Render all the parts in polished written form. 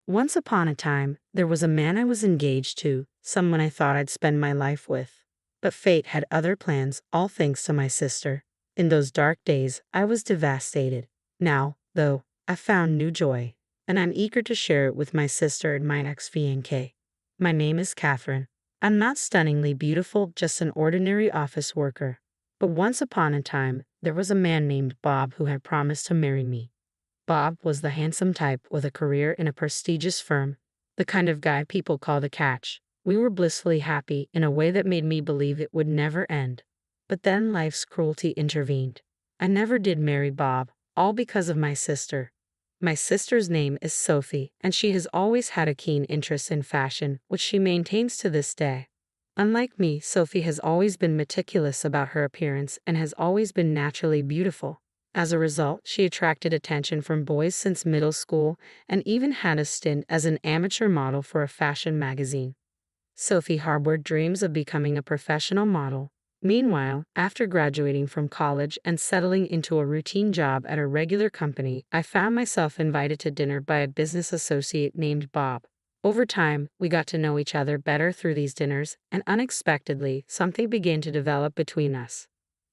Once upon a time, there was a man I was engaged to, someone I thought I'd spend my life with. But fate had other plans, all thanks to my sister. In those dark days, I was devastated. Now, though, I found new joy, and I'm eager to share it with my sister and my ex-fiancé. My name is Catherine. I'm not stunningly beautiful, just an ordinary office worker. But once upon a time, there was a man named Bob who had promised to marry me. Bob was the handsome type with a career in a prestigious firm, the kind of guy people call the catch. We were blissfully happy in a way that made me believe it would never end. But then life's cruelty intervened. I never did marry Bob, all because of my sister. My sister's name is Sophie, and she has always had a keen interest in fashion, which she maintains to this day. Unlike me, Sophie has always been meticulous about her appearance and has always been naturally beautiful. As a result, she attracted attention from boys since middle school and even had a stint as an amateur model for a fashion magazine. Sophie harbored dreams of becoming a professional model. Meanwhile, after graduating from college and settling into a routine job at a regular company, I found myself invited to dinner by a business associate named Bob. Over time, we got to know each other better through these dinners, and unexpectedly, something began to develop between us.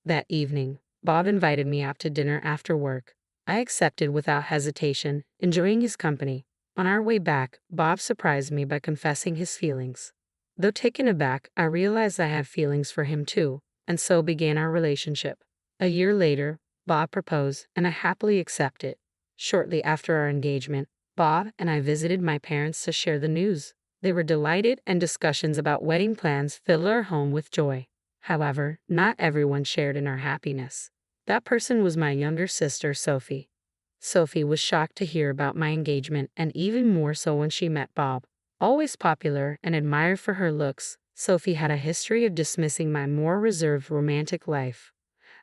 That evening, Bob invited me out to dinner after work. I accepted without hesitation, enjoying his company. On our way back, Bob surprised me by confessing his feelings. Though taken aback, I realized I had feelings for him too, and so began our relationship. A year later, Bob proposed, and I happily accepted. Shortly after our engagement, Bob and I visited my parents to share the news. They were delighted, and discussions about wedding plans filled our home with joy. However, not everyone shared in our happiness. That person was my younger sister, Sophie. Sophie was shocked to hear about my engagement, and even more so when she met Bob. Always popular and admired for her looks, Sophie had a history of dismissing my more reserved romantic life.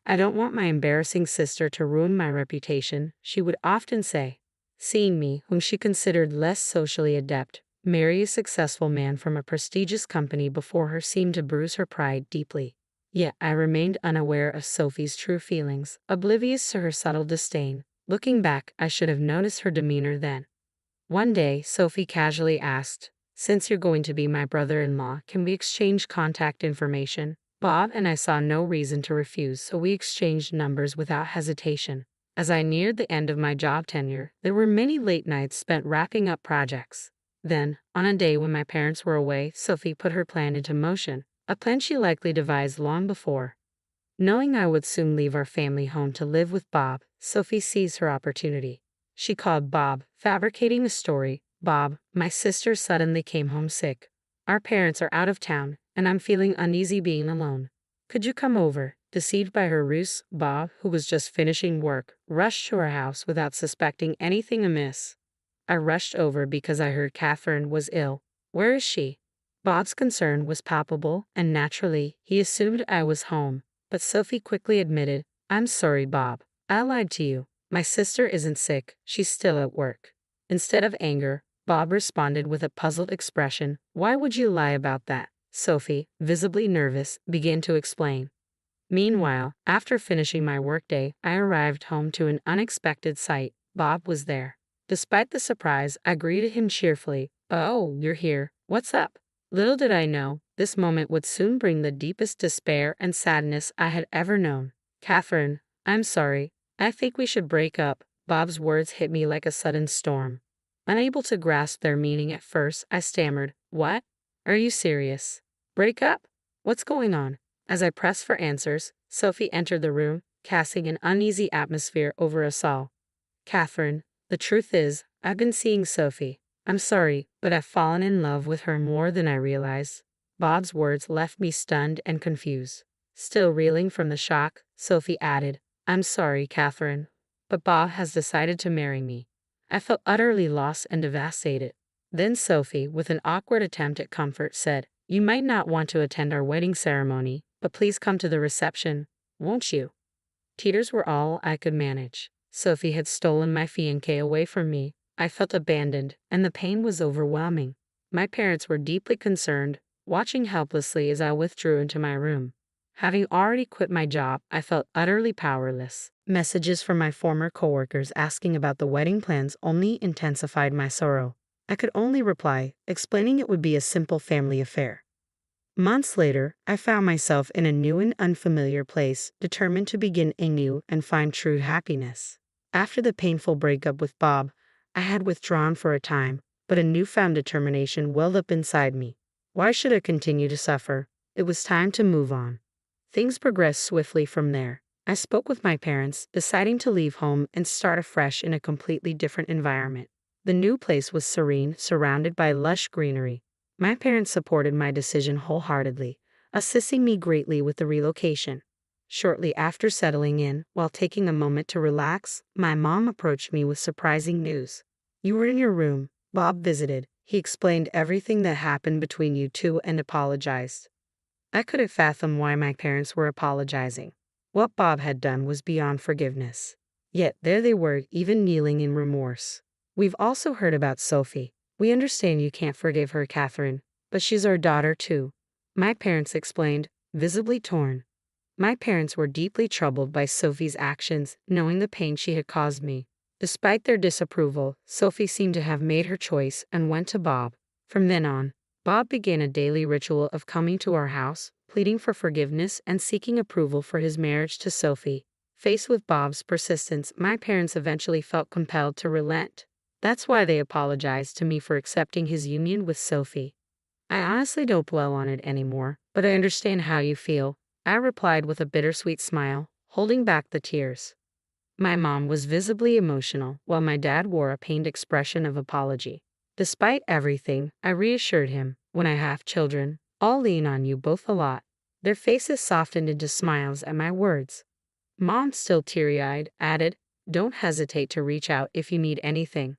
"I don't want my embarrassing sister to ruin my reputation," she would often say. Seeing me, whom she considered less socially adept, marry a successful man from a prestigious company before her seemed to bruise her pride deeply. Yet I remained unaware of Sophie's true feelings, oblivious to her subtle disdain. Looking back, I should have noticed her demeanor then. One day, Sophie casually asked, "Since you're going to be my brother-in-law, can we exchange contact information?" Bob and I saw no reason to refuse, so we exchanged numbers without hesitation. As I neared the end of my job tenure, there were many late nights spent wrapping up projects. Then, on a day when my parents were away, Sophie put her plan into motion, a plan she likely devised long before. Knowing I would soon leave our family home to live with Bob, Sophie seized her opportunity. She called Bob, fabricating the story. "Bob, my sister suddenly came home sick. Our parents are out of town, and I'm feeling uneasy being alone. Could you come over?" Deceived by her ruse, Bob, who was just finishing work, rushed to our house without suspecting anything amiss. I rushed over because I heard Catherine was ill. "Where is she?" Bob's concern was palpable, and naturally, he assumed I was home. But Sophie quickly admitted, "I'm sorry, Bob. I lied to you. My sister isn't sick, she's still at work." Instead of anger, Bob responded with a puzzled expression. "Why would you lie about that?" Sophie, visibly nervous, began to explain. Meanwhile, after finishing my workday, I arrived home to an unexpected sight. Bob was there. Despite the surprise, I greeted him cheerfully. "Oh, you're here. What's up?" Little did I know, this moment would soon bring the deepest despair and sadness I had ever known. "Catherine, I'm sorry. I think we should break up." Bob's words hit me like a sudden storm. Unable to grasp their meaning at first, I stammered, "What? Are you serious? Break up? What's going on?" As I pressed for answers, Sophie entered the room, casting an uneasy atmosphere over us all. "Catherine, the truth is, I've been seeing Sophie. I'm sorry, but I've fallen in love with her more than I realized." Bob's words left me stunned and confused. Still reeling from the shock, Sophie added, "I'm sorry, Catherine, but Bob has decided to marry me." I felt utterly lost and devastated. Then Sophie, with an awkward attempt at comfort, said, "You might not want to attend our wedding ceremony, but please come to the reception, won't you?" Tears were all I could manage. Sophie had stolen my fiancé away from me. I felt abandoned, and the pain was overwhelming. My parents were deeply concerned, watching helplessly as I withdrew into my room. Having already quit my job, I felt utterly powerless. Messages from my former coworkers asking about the wedding plans only intensified my sorrow. I could only reply, explaining it would be a simple family affair. Months later, I found myself in a new and unfamiliar place, determined to begin anew and find true happiness. After the painful breakup with Bob, I had withdrawn for a time, but a newfound determination welled up inside me. Why should I continue to suffer? It was time to move on. Things progressed swiftly from there. I spoke with my parents, deciding to leave home and start afresh in a completely different environment. The new place was serene, surrounded by lush greenery. My parents supported my decision wholeheartedly, assisting me greatly with the relocation. Shortly after settling in, while taking a moment to relax, my mom approached me with surprising news. "You were in your room. Bob visited. He explained everything that happened between you two and apologized." I couldn't fathom why my parents were apologizing. What Bob had done was beyond forgiveness. Yet there they were, even kneeling in remorse. "We've also heard about Sophie. We understand you can't forgive her, Catherine, but she's our daughter too," my parents explained, visibly torn. My parents were deeply troubled by Sophie's actions, knowing the pain she had caused me. Despite their disapproval, Sophie seemed to have made her choice and went to Bob. From then on, Bob began a daily ritual of coming to our house, pleading for forgiveness and seeking approval for his marriage to Sophie. Faced with Bob's persistence, my parents eventually felt compelled to relent. That's why they apologized to me for accepting his union with Sophie. "I honestly don't dwell on it anymore, but I understand how you feel," I replied with a bittersweet smile, holding back the tears. My mom was visibly emotional, while my dad wore a pained expression of apology. Despite everything, I reassured him, "When I have children, I'll lean on you both a lot." Their faces softened into smiles at my words. Mom, still teary-eyed, added, "Don't hesitate to reach out if you need anything."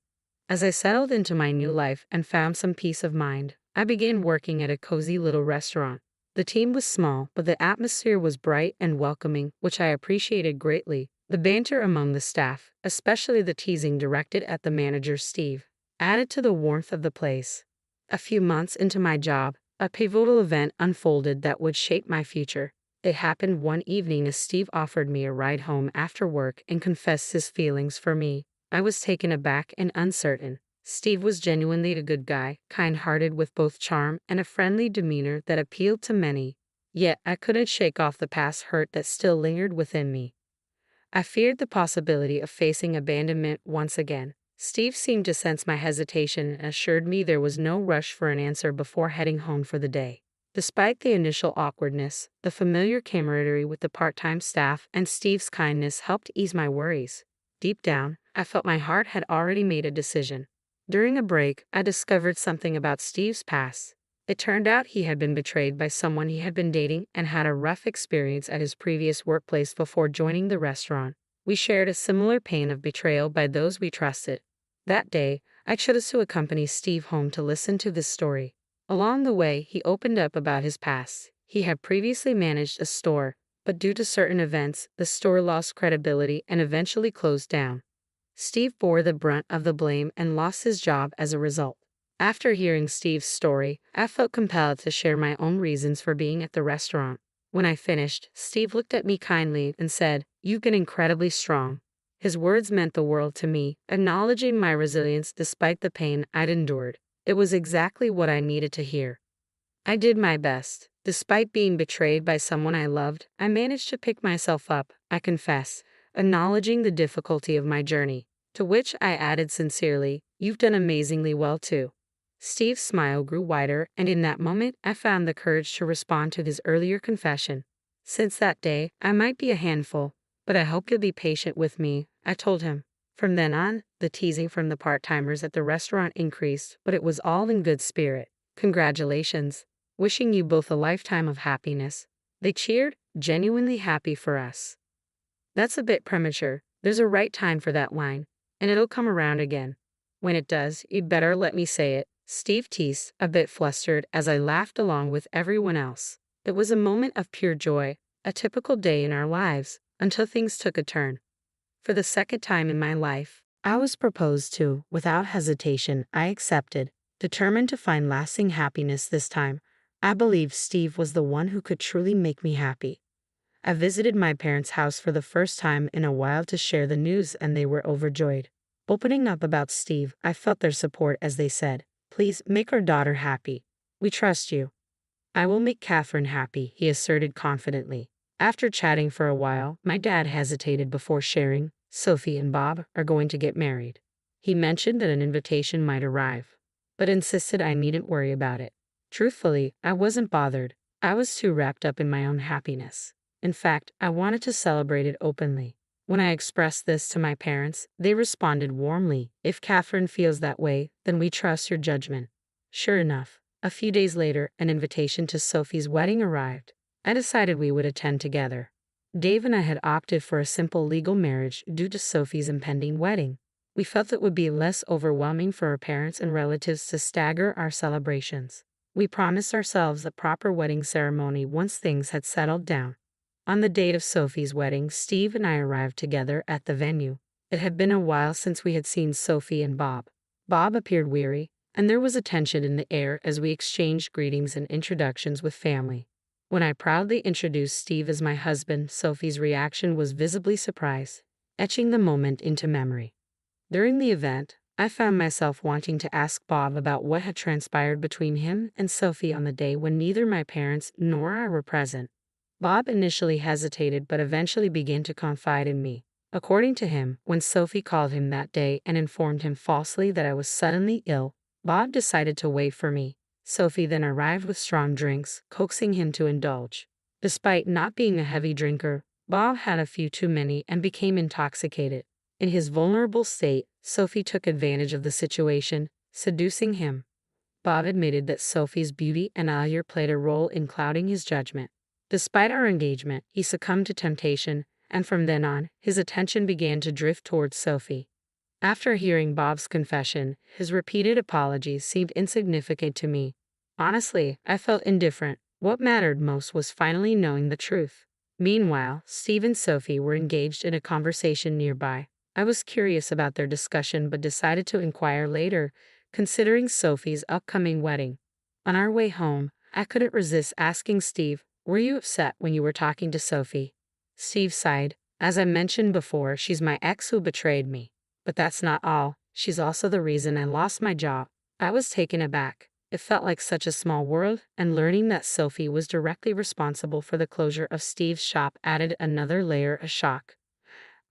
As I settled into my new life and found some peace of mind, I began working at a cozy little restaurant. The team was small, but the atmosphere was bright and welcoming, which I appreciated greatly. The banter among the staff, especially the teasing directed at the manager Steve, added to the warmth of the place. A few months into my job, a pivotal event unfolded that would shape my future. It happened one evening as Steve offered me a ride home after work and confessed his feelings for me. I was taken aback and uncertain. Steve was genuinely a good guy, kind-hearted with both charm and a friendly demeanor that appealed to many. Yet I couldn't shake off the past hurt that still lingered within me. I feared the possibility of facing abandonment once again. Steve seemed to sense my hesitation and assured me there was no rush for an answer before heading home for the day. Despite the initial awkwardness, the familiar camaraderie with the part-time staff and Steve's kindness helped ease my worries. Deep down, I felt my heart had already made a decision. During a break, I discovered something about Steve's past. It turned out he had been betrayed by someone he had been dating and had a rough experience at his previous workplace before joining the restaurant. We shared a similar pain of betrayal by those we trusted. That day, I chose to accompany Steve home to listen to this story. Along the way, he opened up about his past. He had previously managed a store, but due to certain events, the store lost credibility and eventually closed down. Steve bore the brunt of the blame and lost his job as a result. After hearing Steve's story, I felt compelled to share my own reasons for being at the restaurant. When I finished, Steve looked at me kindly and said, "You've been incredibly strong." His words meant the world to me, acknowledging my resilience despite the pain I'd endured. It was exactly what I needed to hear. I did my best. Despite being betrayed by someone I loved, I managed to pick myself up, I confess, acknowledging the difficulty of my journey. To which I added sincerely, "You've done amazingly well too." Steve's smile grew wider, and in that moment, I found the courage to respond to his earlier confession. "Since that day, I might be a handful, but I hope you'll be patient with me," I told him. From then on, the teasing from the part-timers at the restaurant increased, but it was all in good spirit. "Congratulations. Wishing you both a lifetime of happiness." They cheered, genuinely happy for us. That's a bit premature. There's a right time for that line, and it'll come around again. When it does, you'd better let me say it, Steve teased, a bit flustered as I laughed along with everyone else. It was a moment of pure joy, a typical day in our lives, until things took a turn. For the second time in my life, I was proposed to. Without hesitation, I accepted, determined to find lasting happiness this time. I believed Steve was the one who could truly make me happy. I visited my parents' house for the first time in a while to share the news, and they were overjoyed. Opening up about Steve, I felt their support as they said, "Please make our daughter happy. We trust you." "I will make Catherine happy," he asserted confidently. After chatting for a while, my dad hesitated before sharing, "Sophie and Bob are going to get married." He mentioned that an invitation might arrive, but insisted I needn't worry about it. Truthfully, I wasn't bothered. I was too wrapped up in my own happiness. In fact, I wanted to celebrate it openly. When I expressed this to my parents, they responded warmly, "If Catherine feels that way, then we trust your judgment." Sure enough, a few days later, an invitation to Sophie's wedding arrived. I decided we would attend together. Dave and I had opted for a simple legal marriage due to Sophie's impending wedding. We felt it would be less overwhelming for our parents and relatives to stagger our celebrations. We promised ourselves a proper wedding ceremony once things had settled down. On the date of Sophie's wedding, Steve and I arrived together at the venue. It had been a while since we had seen Sophie and Bob. Bob appeared weary, and there was a tension in the air as we exchanged greetings and introductions with family. When I proudly introduced Steve as my husband, Sophie's reaction was visibly surprised, etching the moment into memory. During the event, I found myself wanting to ask Bob about what had transpired between him and Sophie on the day when neither my parents nor I were present. Bob initially hesitated but eventually began to confide in me. According to him, when Sophie called him that day and informed him falsely that I was suddenly ill, Bob decided to wait for me. Sophie then arrived with strong drinks, coaxing him to indulge. Despite not being a heavy drinker, Bob had a few too many and became intoxicated. In his vulnerable state, Sophie took advantage of the situation, seducing him. Bob admitted that Sophie's beauty and allure played a role in clouding his judgment. Despite our engagement, he succumbed to temptation, and from then on, his attention began to drift towards Sophie. After hearing Bob's confession, his repeated apologies seemed insignificant to me. Honestly, I felt indifferent. What mattered most was finally knowing the truth. Meanwhile, Steve and Sophie were engaged in a conversation nearby. I was curious about their discussion but decided to inquire later, considering Sophie's upcoming wedding. On our way home, I couldn't resist asking Steve, "Were you upset when you were talking to Sophie?" Steve sighed. "As I mentioned before, she's my ex who betrayed me. But that's not all. She's also the reason I lost my job." I was taken aback. It felt like such a small world, and learning that Sophie was directly responsible for the closure of Steve's shop added another layer of shock.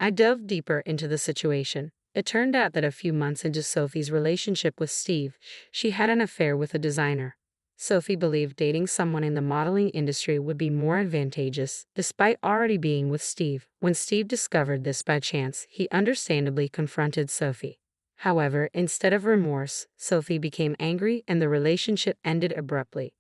I delved deeper into the situation. It turned out that a few months into Sophie's relationship with Steve, she had an affair with a designer. Sophie believed dating someone in the modeling industry would be more advantageous, despite already being with Steve. When Steve discovered this by chance, he understandably confronted Sophie. However, instead of remorse, Sophie became angry and the relationship ended abruptly.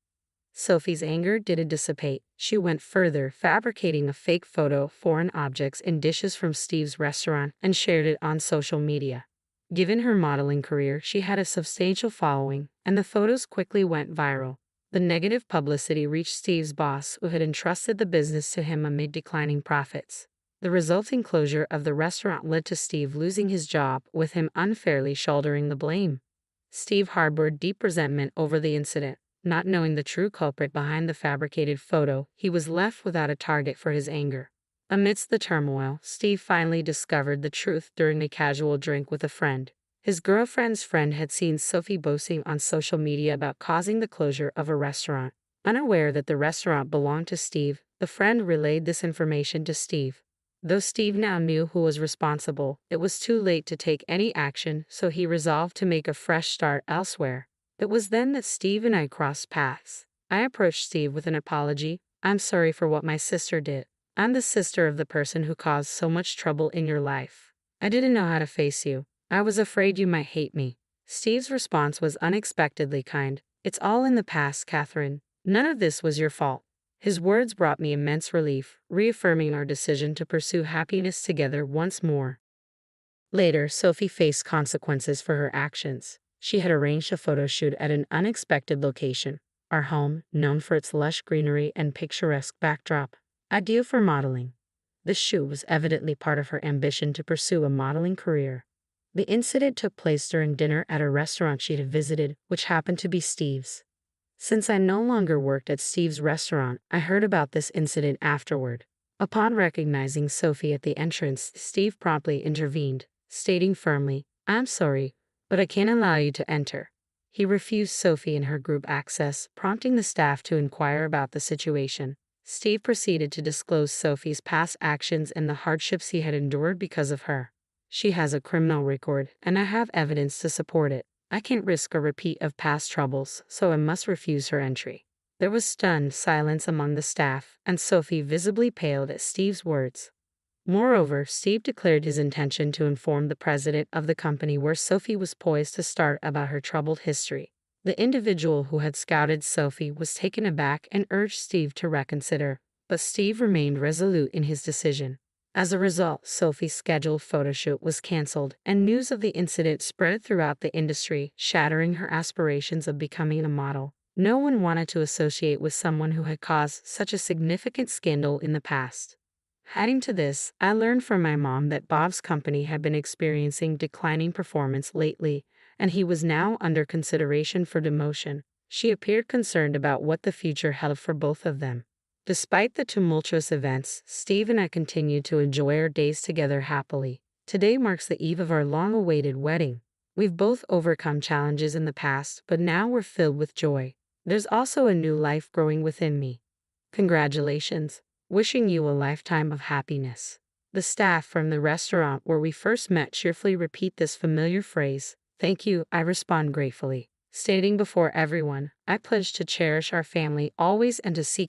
Sophie's anger didn't dissipate. She went further, fabricating a fake photo of foreign objects and dishes from Steve's restaurant and shared it on social media. Given her modeling career, she had a substantial following, and the photos quickly went viral. The negative publicity reached Steve's boss, who had entrusted the business to him amid declining profits. The resulting closure of the restaurant led to Steve losing his job, with him unfairly shouldering the blame. Steve harbored deep resentment over the incident. Not knowing the true culprit behind the fabricated photo, he was left without a target for his anger. Amidst the turmoil, Steve finally discovered the truth during a casual drink with a friend. His girlfriend's friend had seen Sophie boasting on social media about causing the closure of a restaurant. Unaware that the restaurant belonged to Steve, the friend relayed this information to Steve. Though Steve now knew who was responsible, it was too late to take any action, so he resolved to make a fresh start elsewhere. It was then that Steve and I crossed paths. I approached Steve with an apology. "I'm sorry for what my sister did. I'm the sister of the person who caused so much trouble in your life. I didn't know how to face you. I was afraid you might hate me." Steve's response was unexpectedly kind. "It's all in the past, Catherine. None of this was your fault." His words brought me immense relief, reaffirming our decision to pursue happiness together once more. Later, Sophie faced consequences for her actions. She had arranged a photo shoot at an unexpected location, our home, known for its lush greenery and picturesque backdrop, ideal for modeling. This shoot was evidently part of her ambition to pursue a modeling career. The incident took place during dinner at a restaurant she had visited, which happened to be Steve's. Since I no longer worked at Steve's restaurant, I heard about this incident afterward. Upon recognizing Sophie at the entrance, Steve promptly intervened, stating firmly, I'm sorry, but I can't allow you to enter. He refused Sophie and her group access, prompting the staff to inquire about the situation. Steve proceeded to disclose Sophie's past actions and the hardships he had endured because of her. She has a criminal record, and I have evidence to support it. I can't risk a repeat of past troubles, so I must refuse her entry. There was stunned silence among the staff, and Sophie visibly paled at Steve's words. Moreover, Steve declared his intention to inform the president of the company where Sophie was poised to start about her troubled history. The individual who had scouted Sophie was taken aback and urged Steve to reconsider, but Steve remained resolute in his decision. As a result, Sophie's scheduled photoshoot was canceled, and news of the incident spread throughout the industry, shattering her aspirations of becoming a model. No one wanted to associate with someone who had caused such a significant scandal in the past. Adding to this, I learned from my mom that Bob's company had been experiencing declining performance lately, and he was now under consideration for demotion. She appeared concerned about what the future held for both of them. Despite the tumultuous events, Steve and I continued to enjoy our days together happily. Today marks the eve of our long-awaited wedding. We've both overcome challenges in the past, but now we're filled with joy. There's also a new life growing within me. Congratulations. Wishing you a lifetime of happiness. The staff from the restaurant where we first met cheerfully repeat this familiar phrase. Thank you, I respond gratefully, stating before everyone, I pledge to cherish our family always and to seek